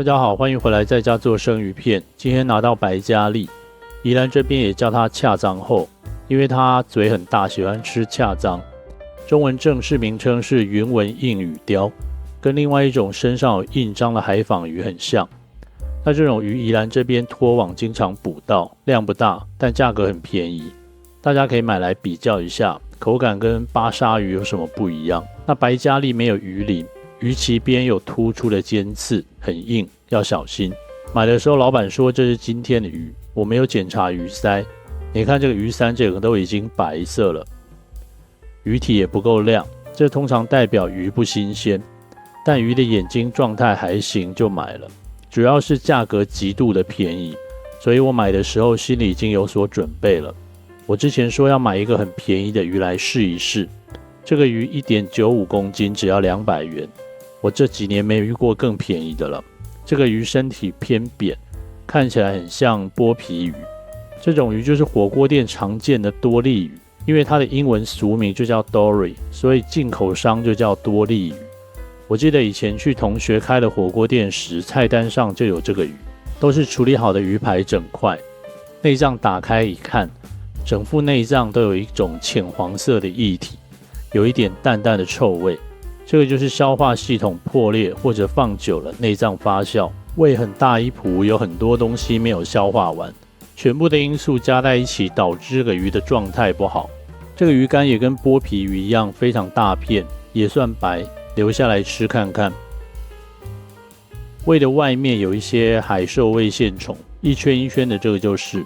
大家好，欢迎回来在家做生鱼片。今天拿到白加利，宜兰这边也叫它恰章后，因为它嘴很大，喜欢吃恰章。中文正式名称是云纹硬羽鲷，跟另外一种身上有印章的海仿鱼很像。那这种鱼宜兰这边拖网经常捕到，量不大，但价格很便宜，大家可以买来比较一下，口感跟巴沙鱼有什么不一样。那白加利没有鱼鳞，鱼鳍边有突出的尖刺，很硬，要小心。买的时候老板说这是今天的鱼，我没有检查鱼鳃，你看这个鱼鳃整个都已经白色了，鱼体也不够亮，这通常代表鱼不新鲜，但鱼的眼睛状态还行就买了。主要是价格极度的便宜，所以我买的时候心里已经有所准备了。我之前说要买一个很便宜的鱼来试一试，这个鱼 1.95 公斤只要200元，我这几年没遇过更便宜的了。这个鱼身体偏扁，看起来很像剥皮鱼，这种鱼就是火锅店常见的多利鱼，因为它的英文俗名就叫 Dory， 所以进口商就叫多利鱼。我记得以前去同学开的火锅店时，菜单上就有这个鱼，都是处理好的鱼排整块，内脏打开一看，整副内脏都有一种浅黄色的液体，有一点淡淡的臭味，这个就是消化系统破裂或者放久了内脏发酵，胃很大一壶，有很多东西没有消化完，全部的因素加在一起导致这个鱼的状态不好。这个鱼干也跟剥皮鱼一样非常大片，也算白，留下来吃看看。胃的外面有一些海兽胃线虫，一圈一圈的，这个就是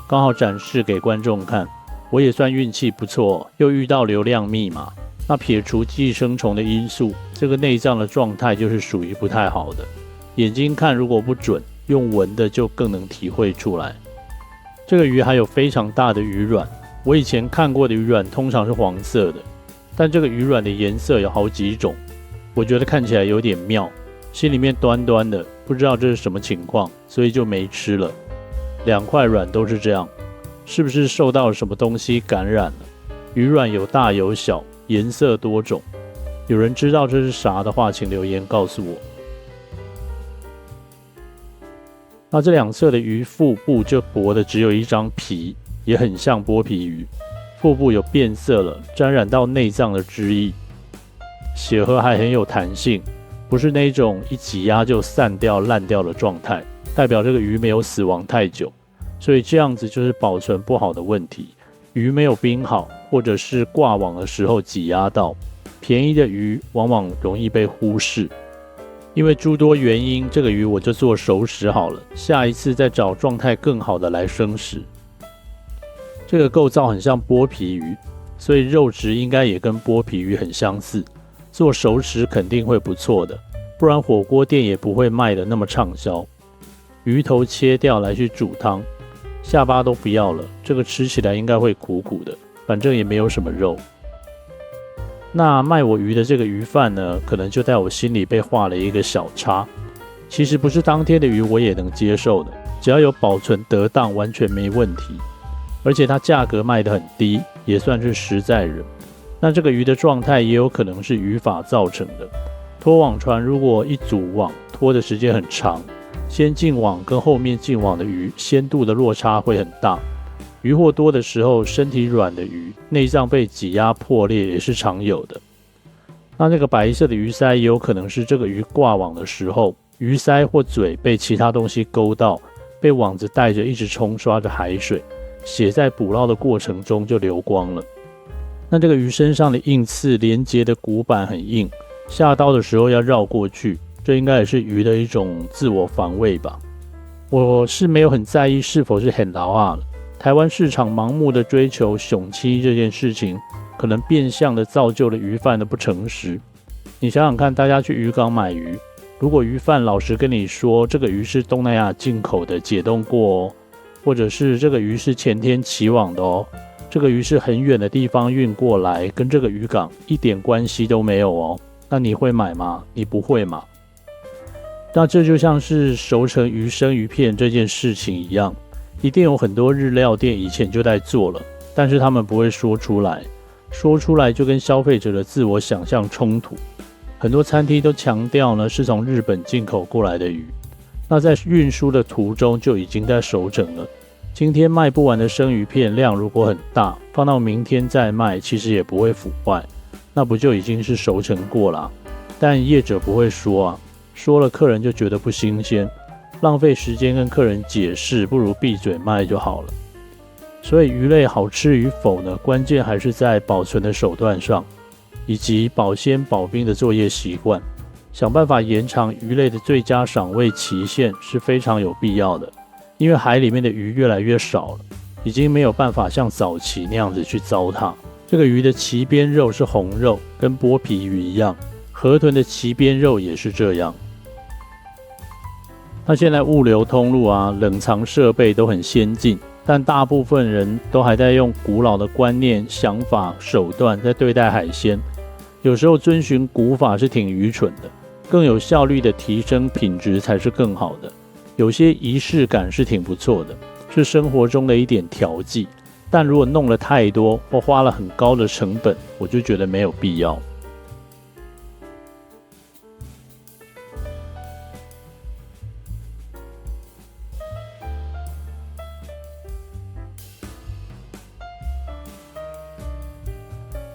刚好展示给观众看。我也算运气不错，又遇到流量密码。那撇除寄生虫的因素，这个内脏的状态就是属于不太好的。眼睛看如果不准，用闻的就更能体会出来。这个鱼还有非常大的鱼卵，我以前看过的鱼卵通常是黄色的，但这个鱼卵的颜色有好几种，我觉得看起来有点妙，心里面端端的，不知道这是什么情况，所以就没吃了。2块卵都是这样，是不是受到了什么东西感染了？鱼卵有大有小，颜色多种，有人知道这是啥的话，请留言告诉我。那这两侧的鱼腹部就薄的只有一张皮，也很像剥皮鱼，腹部有变色了，沾染到内脏的汁液，血盒还很有弹性，不是那种一挤压就散掉烂掉的状态，代表这个鱼没有死亡太久，所以这样子就是保存不好的问题。鱼没有冰好，或者是挂网的时候挤压到，便宜的鱼往往容易被忽视。因为诸多原因，这个鱼我就做熟食好了，下一次再找状态更好的来生食。这个构造很像剥皮鱼，所以肉质应该也跟剥皮鱼很相似，做熟食肯定会不错的，不然火锅店也不会卖的那么畅销。鱼头切掉来去煮汤，下巴都不要了，这个吃起来应该会苦苦的，反正也没有什么肉。那卖我鱼的这个鱼贩呢，可能就在我心里被画了一个小叉。其实不是当天的鱼我也能接受的，只要有保存得当，完全没问题。而且它价格卖得很低，也算是实在人。那这个鱼的状态也有可能是渔法造成的。拖网船如果一组网拖的时间很长，先进网跟后面进网的鱼鲜度的落差会很大。鱼货多的时候，身体软的鱼内脏被挤压破裂也是常有的。那个白色的鱼鳃也有可能是这个鱼挂网的时候，鱼鳃或嘴被其他东西勾到，被网子带着一直冲刷着海水，血在捕捞的过程中就流光了。那这个鱼身上的硬刺连接的骨板很硬，下刀的时候要绕过去，这应该也是鱼的一种自我防卫吧。我是没有很在意是否是很老啊了。台湾市场盲目的追求雄妻这件事情，可能变相的造就了鱼贩的不诚实。你想想看，大家去渔港买鱼，如果鱼贩老实跟你说这个鱼是东南亚进口的，解冻过哦，或者是这个鱼是前天起网的哦，这个鱼是很远的地方运过来，跟这个渔港一点关系都没有哦，那你会买吗？你不会嘛？那这就像是熟成鱼生鱼片这件事情一样，一定有很多日料店以前就在做了，但是他们不会说出来，说出来就跟消费者的自我想象冲突。很多餐厅都强调呢是从日本进口过来的鱼，那在运输的途中就已经在熟成了。今天卖不完的生鱼片量如果很大，放到明天再卖，其实也不会腐坏，那不就已经是熟成过了？但业者不会说啊，说了客人就觉得不新鲜，浪费时间跟客人解释，不如闭嘴卖就好了。所以鱼类好吃与否呢，关键还是在保存的手段上，以及保鲜保冰的作业习惯。想办法延长鱼类的最佳赏味期限是非常有必要的。因为海里面的鱼越来越少了，已经没有办法像早期那样子去糟蹋。这个鱼的鳍边肉是红肉，跟剥皮鱼一样，河豚的鳍边肉也是这样。那现在物流通路啊，冷藏设备都很先进，但大部分人都还在用古老的观念、想法、手段在对待海鲜。有时候遵循古法是挺愚蠢的，更有效率的提升品质才是更好的。有些仪式感是挺不错的，是生活中的一点调剂，但如果弄了太多或花了很高的成本，我就觉得没有必要。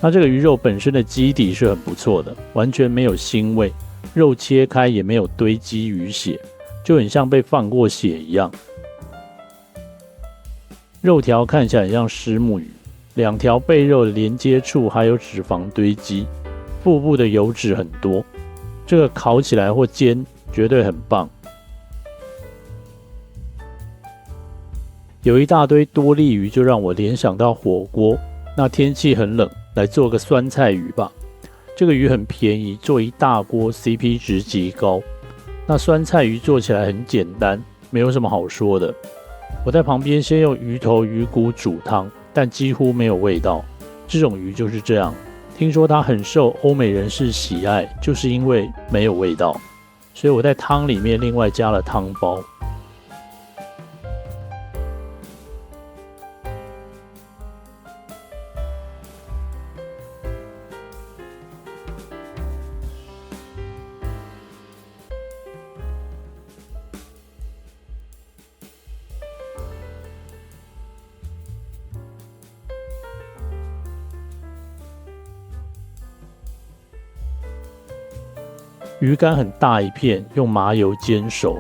那这个鱼肉本身的基底是很不错的，完全没有腥味，肉切开也没有堆积鱼血，就很像被放过血一样。肉条看起来很像虱目鱼，两条背肉的连接处还有脂肪堆积，腹部的油脂很多，这个烤起来或煎绝对很棒。有一大堆多利鱼就让我联想到火锅，那天气很冷，来做个酸菜鱼吧。这个鱼很便宜，做一大锅 CP 值极高。那酸菜鱼做起来很简单，没有什么好说的。我在旁边先用鱼头、鱼骨煮汤，但几乎没有味道。这种鱼就是这样，听说它很受欧美人士喜爱，就是因为没有味道。所以我在汤里面另外加了汤包。鱼干很大一片，用麻油煎熟。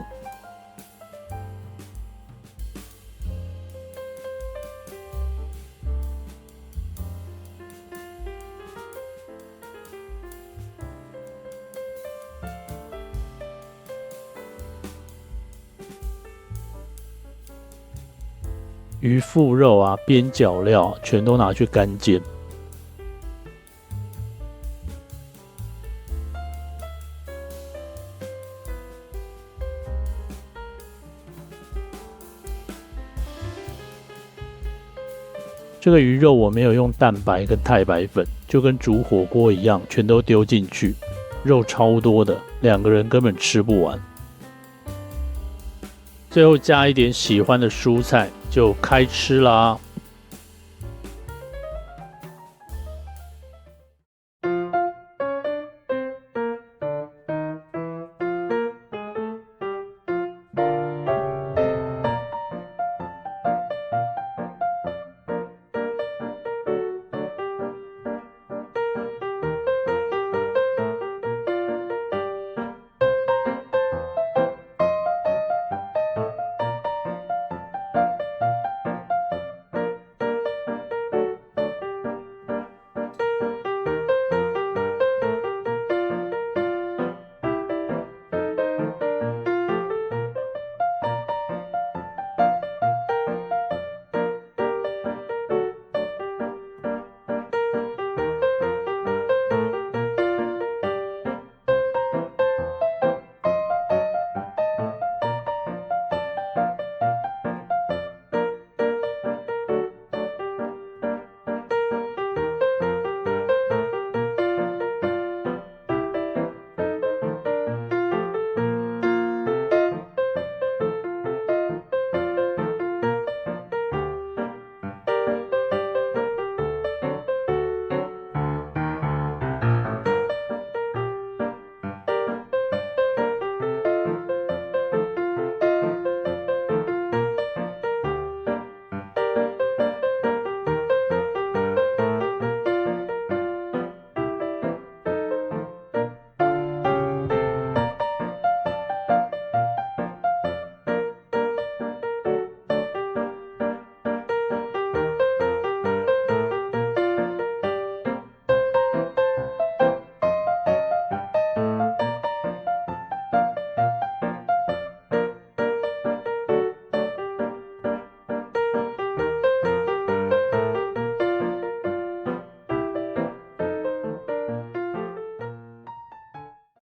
鱼腹肉啊、边角料全都拿去干煎。这个鱼肉我没有用蛋白跟太白粉，就跟煮火锅一样，全都丢进去，肉超多的，2个人根本吃不完。最后加一点喜欢的蔬菜，就开吃啦。